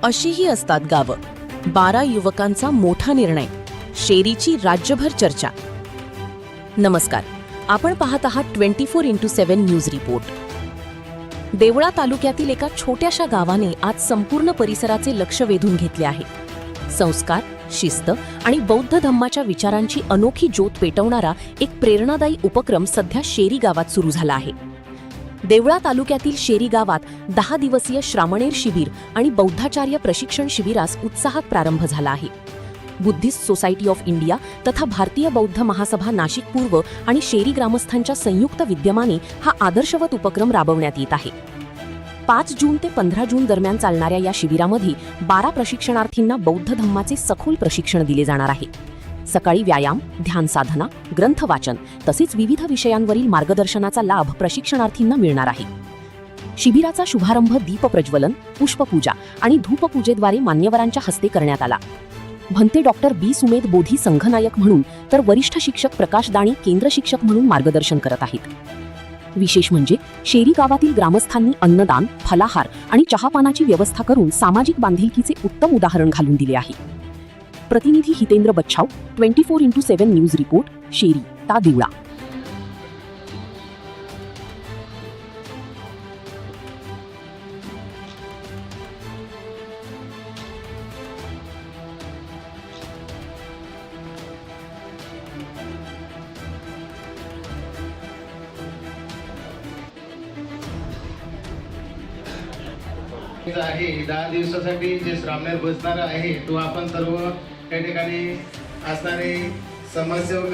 अशीही असतात गावं. 12 युवकांचा मोठा निर्णय. शेरीची राज्यभर चर्चा. नमस्कार, आपण पाहत आहात 24x7 न्यूज रिपोर्ट. देवळा तालुक्यातील एका छोट्याशा गावाने आज संपूर्ण परिसराचे लक्ष वेधून घेतले आहे. संस्कार, शिस्त आणि बौद्ध धम्माच्या विचारांची अनोखी ज्योत पेटवणारा एक प्रेरणादायी उपक्रम सध्या शेरी गावात सुरू झाला आहे. देवळा तालुक्यातील शेरी गावात 10 दिवसीय श्रामणेर शिबिर आणि बौद्धाचार्य प्रशिक्षण शिबिरास उत्साहात प्रारंभ झाला आहे. बुद्धिस्ट सोसायटी ऑफ इंडिया तथा भारतीय बौद्ध महासभा नाशिक पूर्व आणि शेरी ग्रामस्थांच्या संयुक्त विद्यमाने हा आदर्शवत उपक्रम राबवण्यात येत आहे. 5 जून ते 15 जून दरम्यान चालणाऱ्या या शिबिरामध्ये 12 प्रशिक्षणार्थींना बौद्ध धम्माचे सखोल प्रशिक्षण दिले जाणार आहे. सकाळी व्यायाम, ध्यान साधना, ग्रंथ वाचन तसेच विविध विषयांवरील मार्गदर्शनाचा लाभ प्रशिक्षणार्थींना मिळणार आहे. शिबिराचा शुभारंभ दीपप्रज्वलन, पुष्पपूजा आणि धूपपूजेद्वारे मान्यवरांच्या हस्ते करण्यात आला. भंते डॉक्टर बी सुमेध बोधी संघनायक म्हणून तर वरिष्ठ शिक्षक प्रकाश दाणी केंद्र शिक्षक म्हणून मार्गदर्शन करत आहेत. विशेष म्हणजे शेरी गावातील ग्रामस्थांनी अन्नदान, फलाहार आणि चहापानाची व्यवस्था करून सामाजिक बांधिलकीचे उत्तम उदाहरण घालून दिले आहे. प्रतिनिधी Hitendra Bachhav, 24x7 news report, शेरी ता देवळा. आहे 10 दिवसासाठी जे श्रामणेर बसणार आहे तो आपण सर्व त्या ठिकाणी असणारे समाजसेवक